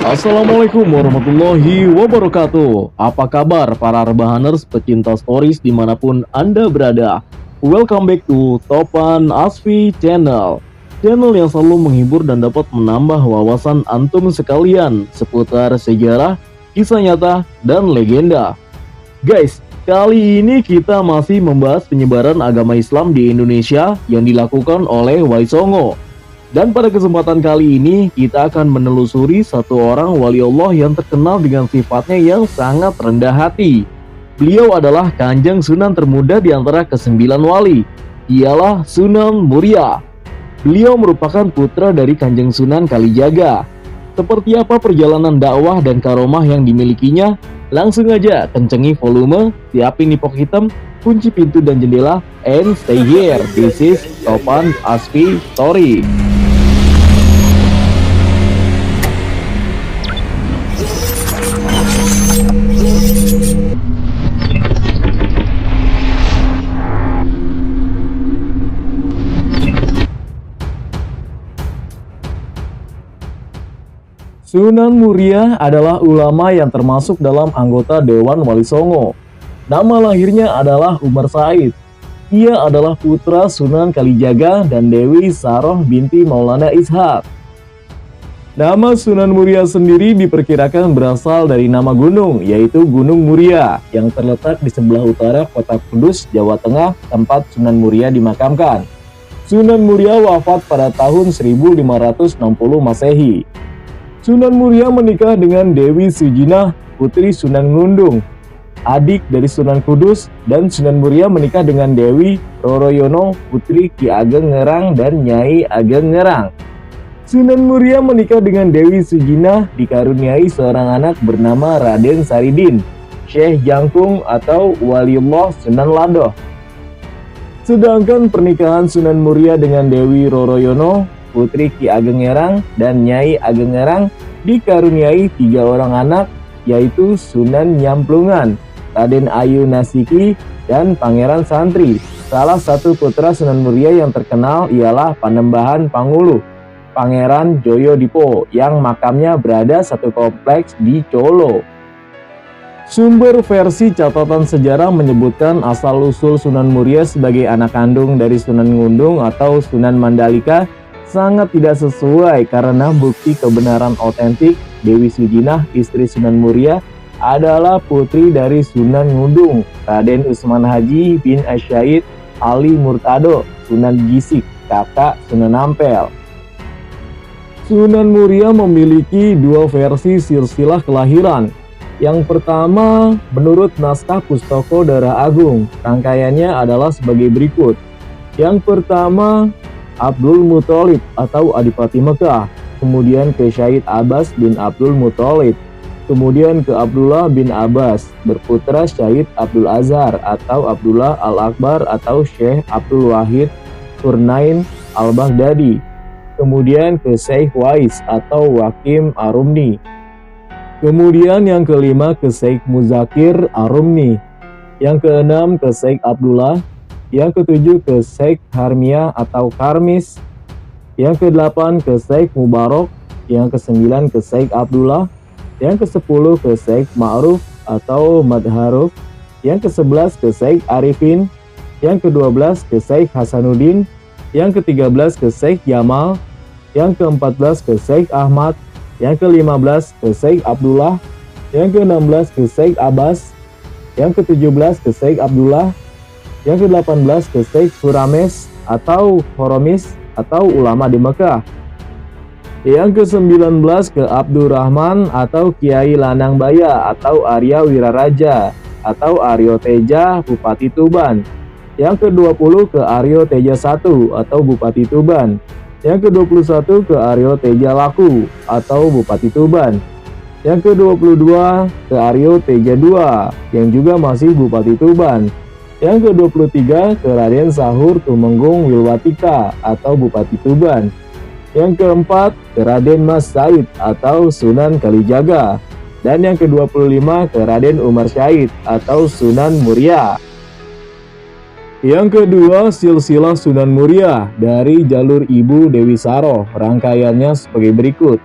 Assalamualaikum warahmatullahi wabarakatuh. Apa kabar para rebahaners pecinta stories dimanapun Anda berada? Welcome back to Topan Asfi Channel. Channel yang selalu menghibur dan dapat menambah wawasan antum sekalian seputar sejarah, kisah nyata, dan legenda. Guys, kali ini kita masih membahas penyebaran agama Islam di Indonesia yang dilakukan oleh Wali Songo. Dan pada kesempatan kali ini kita akan menelusuri satu orang wali Allah yang terkenal dengan sifatnya yang sangat rendah hati. Beliau adalah Kanjeng Sunan termuda di antara kesembilan wali. Ialah Sunan Muria. Beliau merupakan putra dari Kanjeng Sunan Kalijaga. Seperti apa perjalanan dakwah dan karomah yang dimilikinya? Langsung aja kencengi volume, siapin nipok hitam, kunci pintu dan jendela, and stay here. This is Topan Asfi Story. Sunan Muria adalah ulama yang termasuk dalam anggota Dewan Wali Songo. Nama lahirnya adalah Umar Said. Ia adalah putra Sunan Kalijaga dan Dewi Saroh binti Maulana Ishaq. Nama Sunan Muria sendiri diperkirakan berasal dari nama gunung, yaitu Gunung Muria, yang terletak di sebelah utara kota Kudus, Jawa Tengah, tempat Sunan Muria dimakamkan. Sunan Muria wafat pada tahun 1560 Masehi. Sunan Muria menikah dengan Dewi Sujinah, putri Sunan Ngundung, adik dari Sunan Kudus, dan Sunan Muria menikah dengan Dewi Roroyono, putri Ki Ageng Ngerang dan Nyai Ageng Ngerang. Sunan Muria menikah dengan Dewi Sujinah dikaruniai seorang anak bernama Raden Saridin, Syekh Jangkung atau Waliullah Sunan Landoh. Sedangkan pernikahan Sunan Muria dengan Dewi Roroyono, putri Ki Ageng Ngerang dan Nyai Ageng Ngerang dikaruniai 3 orang anak, yaitu Sunan Nyamplungan, Raden Ayu Nasiki, dan Pangeran Santri. Salah satu putra Sunan Muria yang terkenal ialah Panembahan Pangulu, Pangeran Joyodipo, yang makamnya berada satu kompleks di Colo. Sumber versi catatan sejarah menyebutkan asal-usul Sunan Muria sebagai anak kandung dari Sunan Ngundung atau Sunan Mandalika sangat tidak sesuai karena bukti kebenaran otentik Dewi Sujinah, istri Sunan Muria, adalah putri dari Sunan Ngundung, Raden Usman Haji bin Asyid Ali Murtado, Sunan Gisik, kakak Sunan Ampel. Sunan Muria memiliki 2 versi silsilah kelahiran. Yang pertama, menurut naskah Pustaka Darah Agung, rangkaiannya adalah sebagai berikut. Yang pertama, Abdul Muthalib atau Adipati Mekah, kemudian ke Syahid Abbas bin Abdul Muthalib, kemudian ke Abdullah bin Abbas, berputra Syahid Abdul Azhar atau Abdullah Al-Akbar atau Syekh Abdul Wahid Turnain Al-Baghdadi, kemudian ke Syekh Wais atau Wakim Arumni, kemudian yang kelima ke Syekh Muzakir Arumni, yang keenam ke Syekh Abdullah, yang ketujuh ke Syekh Harmia atau Karmis, yang kedelapan ke Syekh Mubarak, yang kesembilan ke Syekh Abdullah, yang kesepuluh ke Syekh Ma'ruf atau Madharuf, yang kesebelas ke Syekh Arifin, yang kedua belas ke Syekh Hasanuddin, yang ke-13 ke Syekh Jamal, yang ke-14 ke Syekh Ahmad, yang ke-15 ke Syekh Abdullah, yang ke-16 ke Syekh Abbas, yang ke-17 ke Syekh Abdullah, yang ke-18 ke Syekh Hurames atau Horomis atau ulama di Mekah, yang ke-19 ke Abdurrahman atau Kiai Lanang Baya atau Arya Wiraraja atau Aryo Teja Bupati Tuban, yang ke-20 ke Aryo Teja I atau Bupati Tuban, yang ke-21 ke Aryo Teja Laku atau Bupati Tuban, yang ke-22 ke Aryo Teja II yang juga masih Bupati Tuban, yang ke-23 ke Raden Sahur Tumenggung Wilwatika atau Bupati Tuban, yang keempat ke Raden Mas Said atau Sunan Kalijaga, dan yang ke-25 ke Raden Umar Syahid atau Sunan Muria. Yang kedua, silsilah Sunan Muria dari jalur ibu Dewi Saroh, rangkaiannya sebagai berikut.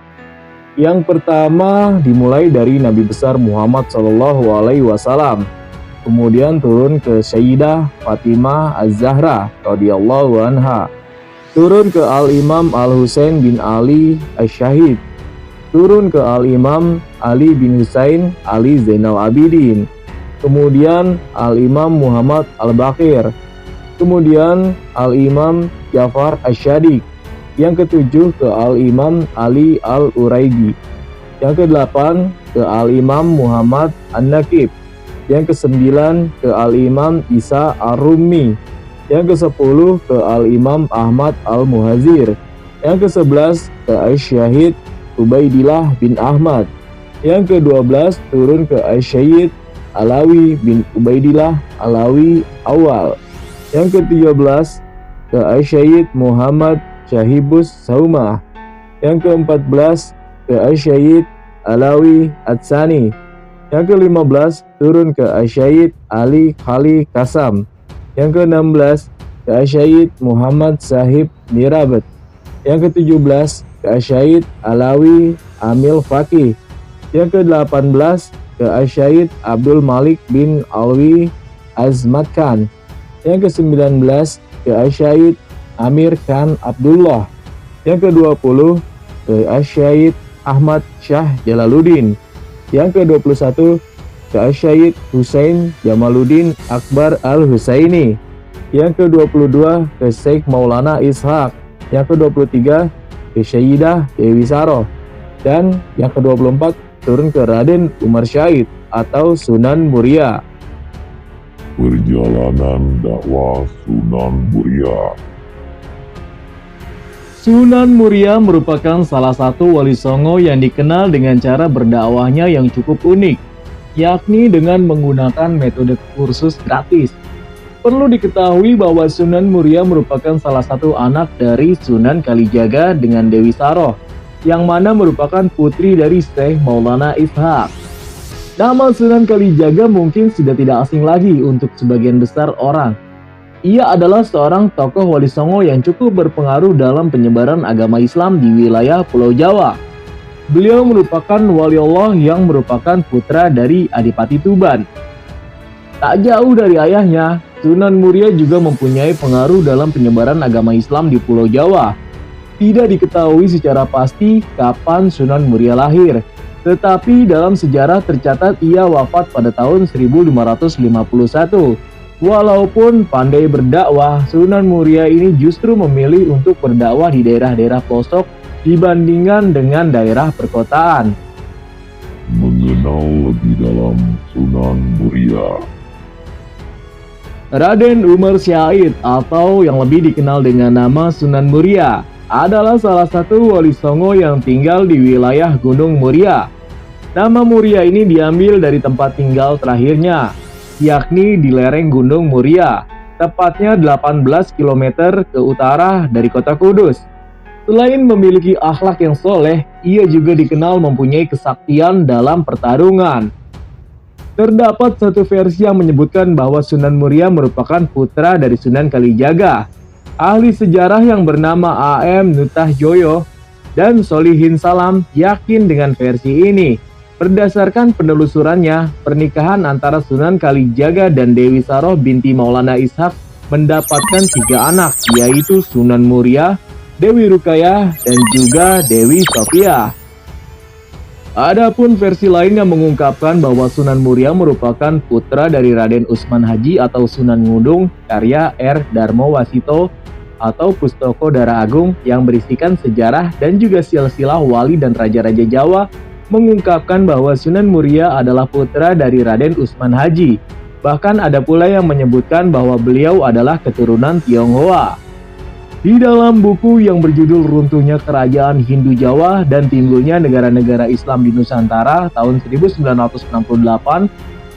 Yang pertama dimulai dari Nabi besar Muhammad SAW, kemudian turun ke Sayyidah Fatimah Az-Zahra radhiyallahu anha, turun ke Al-Imam Al-Husain bin Ali Asy-Syahid, turun ke Al-Imam Ali bin Husain Ali Zainal Abidin, kemudian Al-Imam Muhammad Al-Baqir, kemudian Al-Imam Ja'far Asy-Syadiq, yang ketujuh ke Al-Imam Ali Al-Uraidi, yang kedelapan ke Al-Imam Muhammad An-Naqib, yang kesembilan ke Al-Imam Isa Ar-Rumi, yang kesepuluh ke Al-Imam Ahmad Al-Muhazir, yang kesebelas ke Asy-Syahid Ubaidillah bin Ahmad, yang ke-12 turun ke Asy-Syahid Alawi bin Ubaidillah Alawi Awal, yang ke-13 ke Asy-Syahid Muhammad Syahibus Saumah, yang ke-14 ke Asy-Syahid Alawi Atsani, yang ke-15 turun ke Asy-Syahid Ali Khali Kasam, yang ke-16 ke Asy-Syahid Muhammad Sahib Mirabat, yang ke-17 ke Asy-Syahid Alawi Amil Faqih, yang ke-18 ke Asy-Syahid Abdul Malik bin Alwi Azmat Khan, yang ke-19 ke Asy-Syahid Amir Khan Abdullah, yang ke-20 ke Asy-Syahid Ahmad Syah Jalaluddin, yang ke-21 ke Asy-Syahid Husain Jamaluddin Akbar Al-Husaini, yang ke-22 ke Syekh Maulana Ishaq, yang ke-23 ke Sayyidah Dewi Saroh, dan yang ke-24 turun ke Raden Umar Syahid atau Sunan Muria. Perjalanan dakwah Sunan Muria. Sunan Muria merupakan salah satu wali songo yang dikenal dengan cara berdakwahnya yang cukup unik, yakni dengan menggunakan metode kursus gratis. Perlu diketahui bahwa Sunan Muria merupakan salah satu anak dari Sunan Kalijaga dengan Dewi Saroh, yang mana merupakan putri dari Syekh Maulana Ishaq. Nama Sunan Kalijaga mungkin sudah tidak asing lagi untuk sebagian besar orang. Ia adalah seorang tokoh wali songo yang cukup berpengaruh dalam penyebaran agama Islam di wilayah Pulau Jawa. Beliau merupakan wali Allah yang merupakan putra dari Adipati Tuban. Tak jauh dari ayahnya, Sunan Muria juga mempunyai pengaruh dalam penyebaran agama Islam di Pulau Jawa. Tidak diketahui secara pasti kapan Sunan Muria lahir, tetapi dalam sejarah tercatat ia wafat pada tahun 1551. Walaupun pandai berdakwah, Sunan Muria ini justru memilih untuk berdakwah di daerah-daerah pelosok dibandingkan dengan daerah perkotaan. Mengenal lebih dalam Sunan Muria. Raden Umar Syahid atau yang lebih dikenal dengan nama Sunan Muria adalah salah satu wali songo yang tinggal di wilayah Gunung Muria. Nama Muria ini diambil dari tempat tinggal terakhirnya, yakni di lereng Gunung Muria, tepatnya 18 km ke utara dari kota Kudus. Selain memiliki akhlak yang soleh, ia juga dikenal mempunyai kesaktian dalam pertarungan. Terdapat satu versi yang menyebutkan bahwa Sunan Muria merupakan putra dari Sunan Kalijaga. Ahli sejarah yang bernama A.M. Nutahjoyo dan Solihin Salam yakin dengan versi ini. Berdasarkan penelusurannya, pernikahan antara Sunan Kalijaga dan Dewi Saroh binti Maulana Ishaq mendapatkan 3 anak, yaitu Sunan Muria, Dewi Rukayah, dan juga Dewi Sophia. Adapun versi lain yang mengungkapkan bahwa Sunan Muria merupakan putra dari Raden Usman Haji atau Sunan Ngudung karya R. Darmo Wasito atau Pustoko Dara Agung yang berisikan sejarah dan juga silsilah wali dan raja-raja Jawa, mengungkapkan bahwa Sunan Muria adalah putra dari Raden Usman Haji. Bahkan ada pula yang menyebutkan bahwa beliau adalah keturunan Tionghoa. Di dalam buku yang berjudul Runtuhnya Kerajaan Hindu Jawa dan Timbulnya Negara-Negara Islam di Nusantara tahun 1968,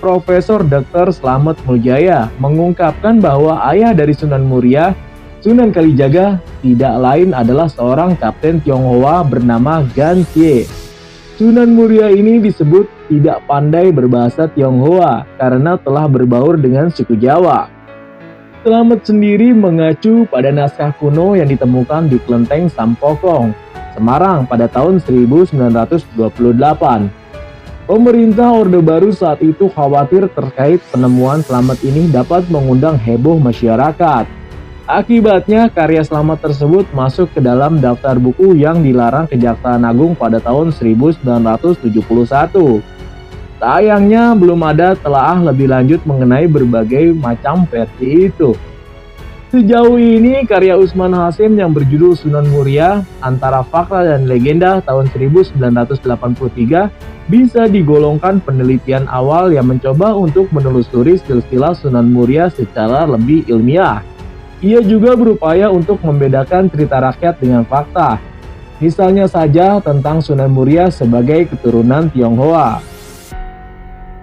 Profesor Dr. Slamet Muljaya mengungkapkan bahwa ayah dari Sunan Muria, Sunan Kalijaga, tidak lain adalah seorang kapten Tionghoa bernama Gan Xie. Sunan Muria ini disebut tidak pandai berbahasa Tionghoa karena telah berbaur dengan suku Jawa. Slamet sendiri mengacu pada naskah kuno yang ditemukan di Kelenteng Sampokong. Semarang pada tahun 1928. Pemerintah Orde Baru saat itu khawatir terkait penemuan Slamet ini dapat mengundang heboh masyarakat. Akibatnya, karya Slamet tersebut masuk ke dalam daftar buku yang dilarang Kejaksaan Agung pada tahun 1971. Sayangnya, belum ada telaah lebih lanjut mengenai berbagai macam versi itu. Sejauh ini, karya Usman Hasyim yang berjudul Sunan Muria, Antara Fakta dan Legenda tahun 1983 bisa digolongkan penelitian awal yang mencoba untuk menelusuri silsilah Sunan Muria secara lebih ilmiah. Ia juga berupaya untuk membedakan cerita rakyat dengan fakta. Misalnya saja tentang Sunan Muria sebagai keturunan Tionghoa.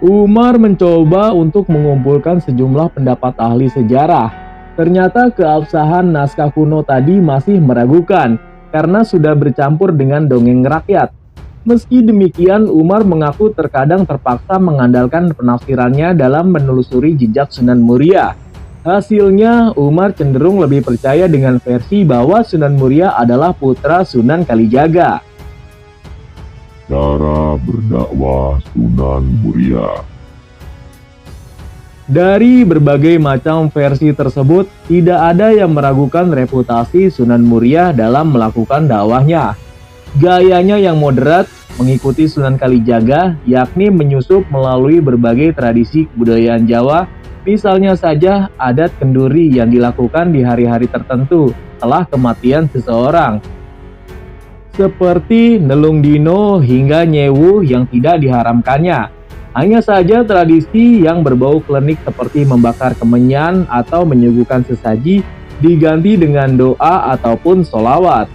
Umar mencoba untuk mengumpulkan sejumlah pendapat ahli sejarah. Ternyata keabsahan naskah kuno tadi masih meragukan karena sudah bercampur dengan dongeng rakyat. Meski demikian, Umar mengaku terkadang terpaksa mengandalkan penafsirannya dalam menelusuri jejak Sunan Muria. Hasilnya, Umar cenderung lebih percaya dengan versi bahwa Sunan Muria adalah putra Sunan Kalijaga. Cara berdakwah Sunan Muria. Dari berbagai macam versi tersebut, tidak ada yang meragukan reputasi Sunan Muria dalam melakukan dakwahnya. Gayanya yang moderat, mengikuti Sunan Kalijaga, yakni menyusup melalui berbagai tradisi kebudayaan Jawa, misalnya saja adat kenduri yang dilakukan di hari-hari tertentu setelah kematian seseorang. Seperti Nelung Dino hingga Nyewu yang tidak diharamkannya. Hanya saja tradisi yang berbau klinik seperti membakar kemenyan atau menyuguhkan sesaji diganti dengan doa ataupun sholawat.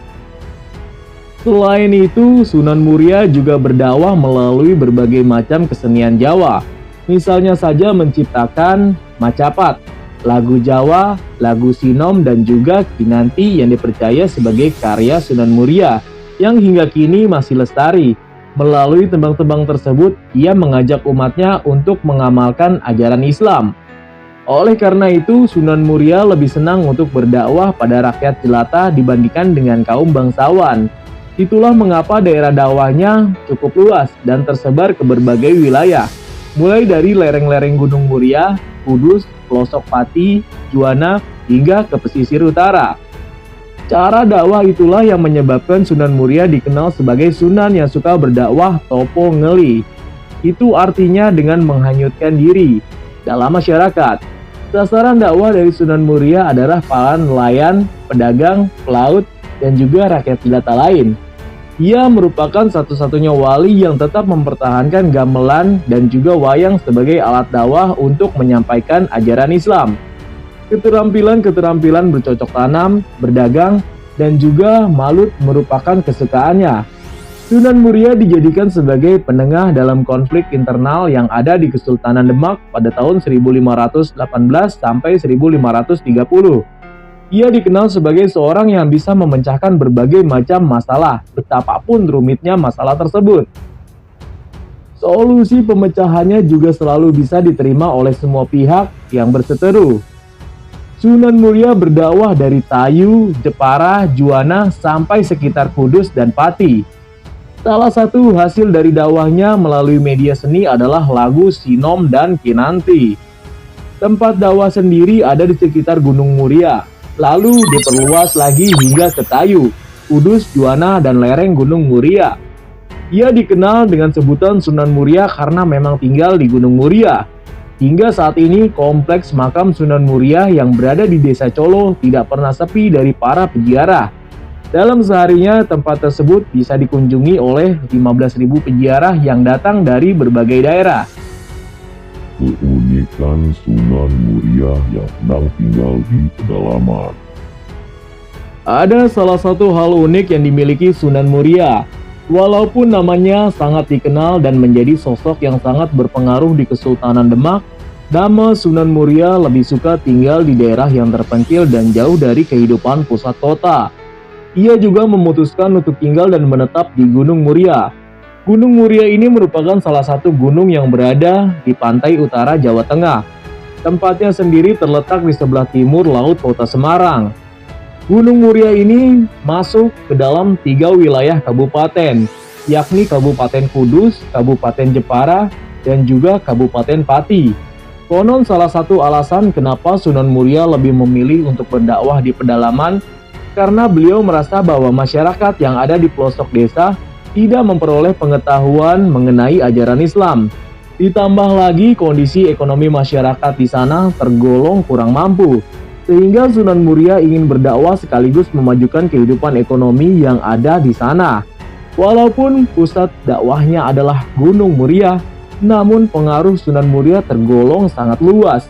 Selain itu, Sunan Muria juga berdakwah melalui berbagai macam kesenian Jawa. Misalnya saja menciptakan macapat, lagu Jawa, lagu Sinom, dan juga Kinanti yang dipercaya sebagai karya Sunan Muria yang hingga kini masih lestari. Melalui tembang-tembang tersebut, ia mengajak umatnya untuk mengamalkan ajaran Islam. Oleh karena itu, Sunan Muria lebih senang untuk berdakwah pada rakyat jelata dibandingkan dengan kaum bangsawan. Itulah mengapa daerah dakwahnya cukup luas dan tersebar ke berbagai wilayah, mulai dari lereng-lereng Gunung Muria, Kudus, Pelosok Pati, Juwana, hingga ke pesisir utara. Cara dakwah itulah yang menyebabkan Sunan Muria dikenal sebagai Sunan yang suka berdakwah topo ngeli. Itu artinya dengan menghanyutkan diri dalam masyarakat. Sasaran dakwah dari Sunan Muria adalah para nelayan, pedagang, pelaut, dan juga rakyat jelata lain. Ia merupakan satu-satunya wali yang tetap mempertahankan gamelan dan juga wayang sebagai alat dakwah untuk menyampaikan ajaran Islam. Keterampilan-keterampilan bercocok tanam, berdagang, dan juga malut merupakan kesukaannya. Sunan Muria dijadikan sebagai penengah dalam konflik internal yang ada di Kesultanan Demak pada tahun 1518 sampai 1530. Ia dikenal sebagai seorang yang bisa memecahkan berbagai macam masalah, betapapun rumitnya masalah tersebut. Solusi pemecahannya juga selalu bisa diterima oleh semua pihak yang berseteru. Sunan Muria berdakwah dari Tayu, Jepara, Juwana, sampai sekitar Kudus dan Pati. Salah satu hasil dari dakwahnya melalui media seni adalah lagu Sinom dan Kinanti. Tempat dakwah sendiri ada di sekitar Gunung Muria. Lalu diperluas lagi hingga ke Tayu, Kudus, Juwana, dan lereng Gunung Muria. Ia dikenal dengan sebutan Sunan Muria karena memang tinggal di Gunung Muria. Hingga saat ini, kompleks makam Sunan Muria yang berada di Desa Colo tidak pernah sepi dari para peziarah. Dalam seharinya, tempat tersebut bisa dikunjungi oleh 15.000 peziarah yang datang dari berbagai daerah. Keunikan Sunan Muria yang sedang tinggal di pedalaman. Ada salah satu hal unik yang dimiliki Sunan Muria. Walaupun namanya sangat dikenal dan menjadi sosok yang sangat berpengaruh di Kesultanan Demak, nama Sunan Muria lebih suka tinggal di daerah yang terpencil dan jauh dari kehidupan pusat kota. Ia juga memutuskan untuk tinggal dan menetap di Gunung Muria. Gunung Muria ini merupakan salah satu gunung yang berada di pantai utara Jawa Tengah. Tempatnya sendiri terletak di sebelah timur laut kota Semarang. Gunung Muria ini masuk ke dalam 3 wilayah kabupaten, yakni Kabupaten Kudus, Kabupaten Jepara, dan juga Kabupaten Pati. Konon salah satu alasan kenapa Sunan Muria lebih memilih untuk berdakwah di pedalaman karena beliau merasa bahwa masyarakat yang ada di pelosok desa tidak memperoleh pengetahuan mengenai ajaran Islam. Ditambah lagi kondisi ekonomi masyarakat di sana tergolong kurang mampu, sehingga Sunan Muria ingin berdakwah sekaligus memajukan kehidupan ekonomi yang ada di sana. Walaupun pusat dakwahnya adalah Gunung Muria, namun pengaruh Sunan Muria tergolong sangat luas.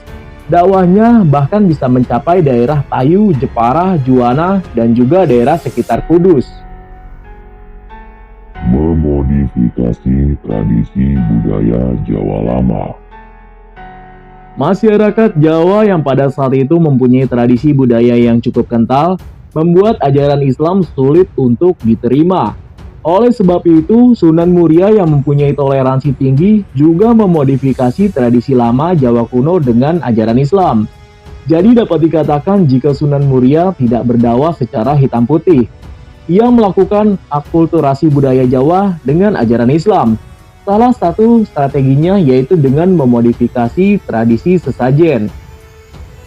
Dakwahnya bahkan bisa mencapai daerah Tayu, Jepara, Juwana, dan juga daerah sekitar Kudus. Memodifikasi tradisi budaya Jawa lama. Masyarakat Jawa yang pada saat itu mempunyai tradisi budaya yang cukup kental, membuat ajaran Islam sulit untuk diterima. Oleh sebab itu, Sunan Muria yang mempunyai toleransi tinggi juga memodifikasi tradisi lama Jawa kuno dengan ajaran Islam. Jadi dapat dikatakan jika Sunan Muria tidak berdakwah secara hitam putih. Ia melakukan akulturasi budaya Jawa dengan ajaran Islam. Salah satu strateginya yaitu dengan memodifikasi tradisi sesajen.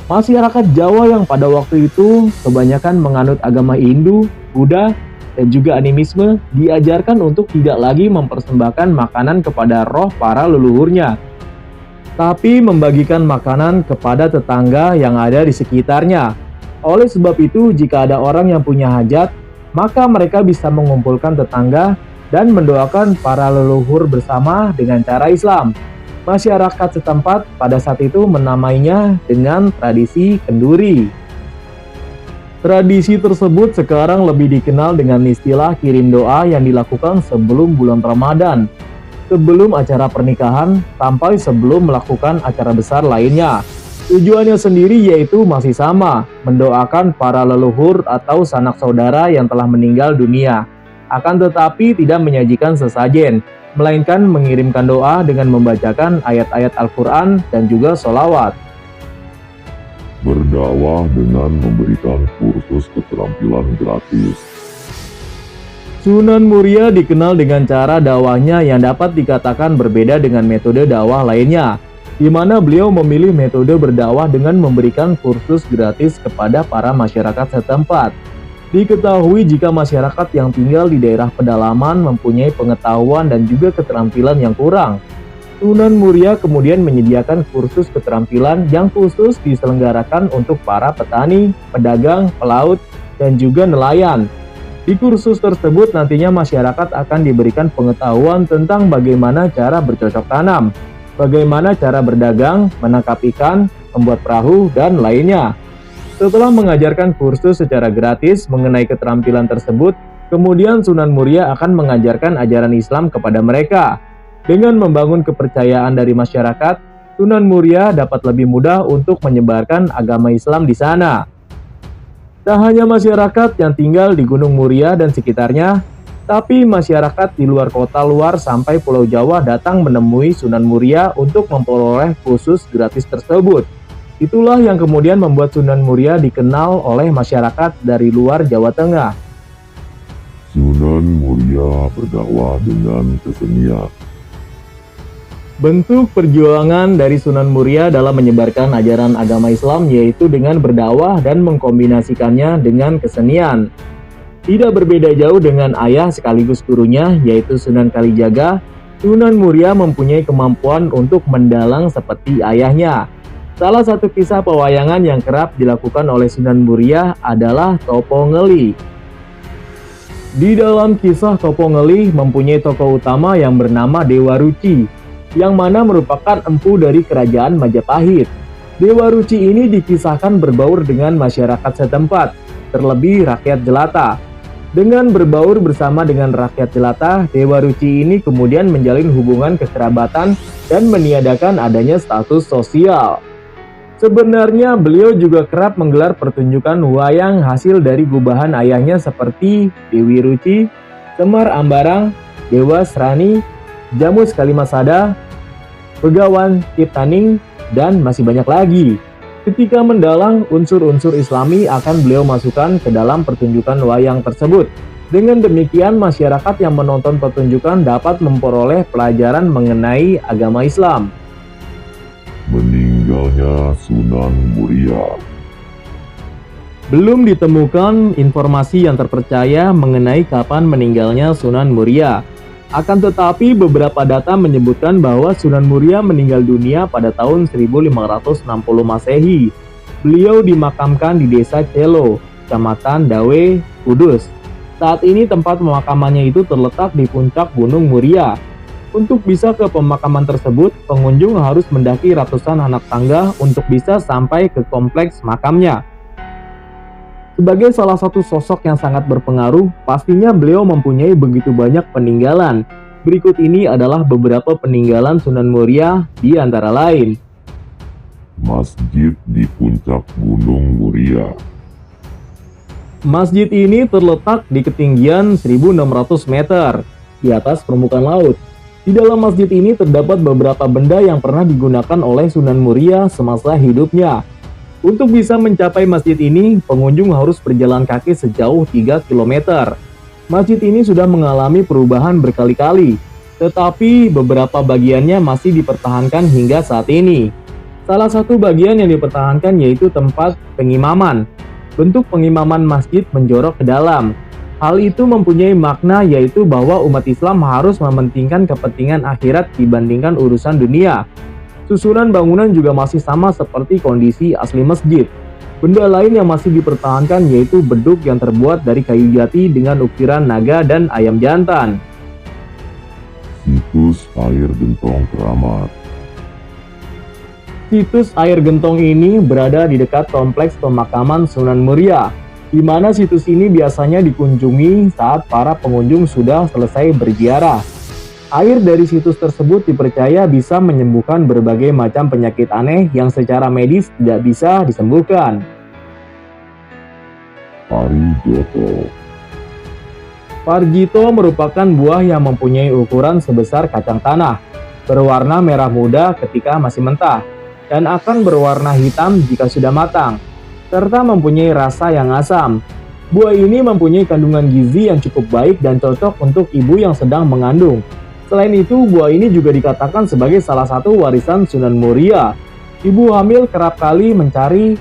Masyarakat Jawa yang pada waktu itu kebanyakan menganut agama Hindu, Buddha, dan juga animisme diajarkan untuk tidak lagi mempersembahkan makanan kepada roh para leluhurnya, tapi membagikan makanan kepada tetangga yang ada di sekitarnya. Oleh sebab itu, jika ada orang yang punya hajat, maka mereka bisa mengumpulkan tetangga dan mendoakan para leluhur bersama dengan cara Islam. Masyarakat setempat pada saat itu menamainya dengan tradisi kenduri. Tradisi tersebut sekarang lebih dikenal dengan istilah kirim doa yang dilakukan sebelum bulan Ramadan, sebelum acara pernikahan sampai sebelum melakukan acara besar lainnya. Tujuannya sendiri yaitu masih sama, mendoakan para leluhur atau sanak saudara yang telah meninggal dunia. Akan tetapi tidak menyajikan sesajen, melainkan mengirimkan doa dengan membacakan ayat-ayat Al-Quran dan juga sholawat. Berdakwah dengan memberikan kursus keterampilan gratis. Sunan Muria dikenal dengan cara dakwahnya yang dapat dikatakan berbeda dengan metode dakwah lainnya, di mana beliau memilih metode berdakwah dengan memberikan kursus gratis kepada para masyarakat setempat. Diketahui jika masyarakat yang tinggal di daerah pedalaman mempunyai pengetahuan dan juga keterampilan yang kurang, Sunan Muria kemudian menyediakan kursus keterampilan yang khusus diselenggarakan untuk para petani, pedagang, pelaut, dan juga nelayan. Di kursus tersebut nantinya masyarakat akan diberikan pengetahuan tentang bagaimana cara bercocok tanam, bagaimana cara berdagang, menangkap ikan, membuat perahu, dan lainnya. Setelah mengajarkan kursus secara gratis mengenai keterampilan tersebut, kemudian Sunan Muria akan mengajarkan ajaran Islam kepada mereka. Dengan membangun kepercayaan dari masyarakat, Sunan Muria dapat lebih mudah untuk menyebarkan agama Islam di sana. Tak hanya masyarakat yang tinggal di Gunung Muria dan sekitarnya, tapi masyarakat di luar kota luar sampai Pulau Jawa datang menemui Sunan Muria untuk memperoleh kursus gratis tersebut. Itulah yang kemudian membuat Sunan Muria dikenal oleh masyarakat dari luar Jawa Tengah. Sunan Muria berdakwah dengan kesenian. Bentuk perjuangan dari Sunan Muria dalam menyebarkan ajaran agama Islam yaitu dengan berdakwah dan mengkombinasikannya dengan kesenian. Tidak berbeda jauh dengan ayah sekaligus gurunya yaitu Sunan Kalijaga, Sunan Muria mempunyai kemampuan untuk mendalang seperti ayahnya. Salah satu kisah pewayangan yang kerap dilakukan oleh Sunan Muria adalah Topo Ngeli. Di dalam kisah Topo Ngeli mempunyai tokoh utama yang bernama Dewa Ruci, yang mana merupakan empu dari kerajaan Majapahit. Dewa Ruci ini dikisahkan berbaur dengan masyarakat setempat, terlebih rakyat jelata. Dengan berbaur bersama dengan rakyat jelata, Dewa Ruci ini kemudian menjalin hubungan kekerabatan dan meniadakan adanya status sosial. Sebenarnya beliau juga kerap menggelar pertunjukan wayang hasil dari gubahan ayahnya seperti Dewi Ruci, Semar Ambarang, Dewa Serani, Jamus Kalimasada, Begawan Tiptaning, dan masih banyak lagi. Ketika mendalang, unsur-unsur Islami akan beliau masukkan ke dalam pertunjukan wayang tersebut. Dengan demikian, masyarakat yang menonton pertunjukan dapat memperoleh pelajaran mengenai agama Islam. Meninggalnya Sunan Muria. Belum ditemukan informasi yang terpercaya mengenai kapan meninggalnya Sunan Muria. Akan tetapi beberapa data menyebutkan bahwa Sunan Muria meninggal dunia pada tahun 1560 Masehi. Beliau dimakamkan di desa Celo, Kecamatan Dawe, Kudus. Saat ini tempat pemakamannya itu terletak di puncak Gunung Muria. Untuk bisa ke pemakaman tersebut, pengunjung harus mendaki ratusan anak tangga untuk bisa sampai ke kompleks makamnya. Sebagai salah satu sosok yang sangat berpengaruh, pastinya beliau mempunyai begitu banyak peninggalan. Berikut ini adalah beberapa peninggalan Sunan Muria di antara lain. Masjid di puncak Gunung Muria. Masjid ini terletak di ketinggian 1.600 meter di atas permukaan laut. Di dalam masjid ini terdapat beberapa benda yang pernah digunakan oleh Sunan Muria semasa hidupnya. Untuk bisa mencapai masjid ini, pengunjung harus berjalan kaki sejauh 3 km. Masjid ini sudah mengalami perubahan berkali-kali, tetapi beberapa bagiannya masih dipertahankan hingga saat ini. Salah satu bagian yang dipertahankan yaitu tempat pengimaman. Bentuk pengimaman masjid menjorok ke dalam. Hal itu mempunyai makna yaitu bahwa umat Islam harus mementingkan kepentingan akhirat dibandingkan urusan dunia. Susunan bangunan juga masih sama seperti kondisi asli masjid. Benda lain yang masih dipertahankan yaitu beduk yang terbuat dari kayu jati dengan ukiran naga dan ayam jantan. Situs air gentong keramat. Situs air gentong ini berada di dekat kompleks pemakaman Sunan Muria, di mana situs ini biasanya dikunjungi saat para pengunjung sudah selesai berziarah. Air dari situs tersebut dipercaya bisa menyembuhkan berbagai macam penyakit aneh yang secara medis tidak bisa disembuhkan. Parigito. Parigito merupakan buah yang mempunyai ukuran sebesar kacang tanah, berwarna merah muda ketika masih mentah, dan akan berwarna hitam jika sudah matang, serta mempunyai rasa yang asam. Buah ini mempunyai kandungan gizi yang cukup baik dan cocok untuk ibu yang sedang mengandung. Selain itu, buah ini juga dikatakan sebagai salah satu warisan Sunan Muria. Ibu hamil kerap kali mencari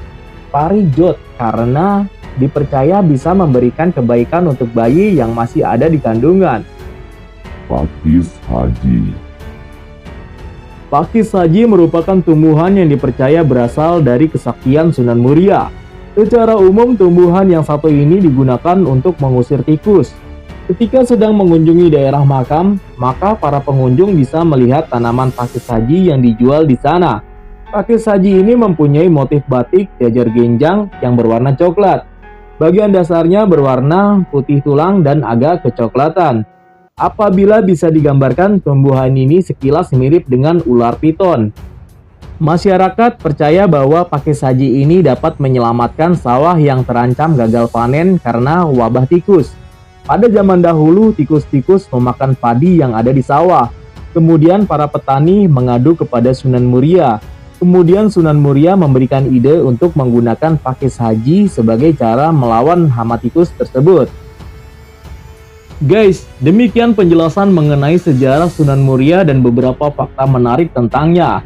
parijot karena dipercaya bisa memberikan kebaikan untuk bayi yang masih ada di kandungan. Pakis Haji. Pakis Haji merupakan tumbuhan yang dipercaya berasal dari kesaktian Sunan Muria. Secara umum, tumbuhan yang satu ini digunakan untuk mengusir tikus. Ketika sedang mengunjungi daerah makam, maka para pengunjung bisa melihat tanaman pakis haji yang dijual di sana. Pakis haji ini mempunyai motif batik jajar genjang yang berwarna coklat. Bagian dasarnya berwarna putih tulang dan agak kecoklatan. Apabila bisa digambarkan, tumbuhan ini sekilas mirip dengan ular piton. Masyarakat percaya bahwa pakis haji ini dapat menyelamatkan sawah yang terancam gagal panen karena wabah tikus. Pada zaman dahulu, tikus-tikus memakan padi yang ada di sawah. Kemudian para petani mengadu kepada Sunan Muria. Kemudian Sunan Muria memberikan ide untuk menggunakan pakis haji sebagai cara melawan hama tikus tersebut. Guys, demikian penjelasan mengenai sejarah Sunan Muria dan beberapa fakta menarik tentangnya.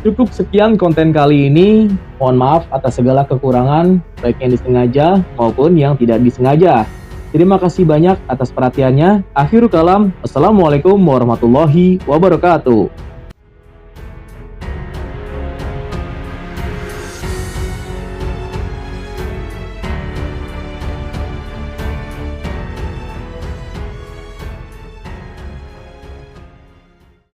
Cukup sekian konten kali ini. Mohon maaf atas segala kekurangan, baik yang disengaja maupun yang tidak disengaja. Terima kasih banyak atas perhatiannya. Akhirul kalam, Assalamualaikum warahmatullahi wabarakatuh.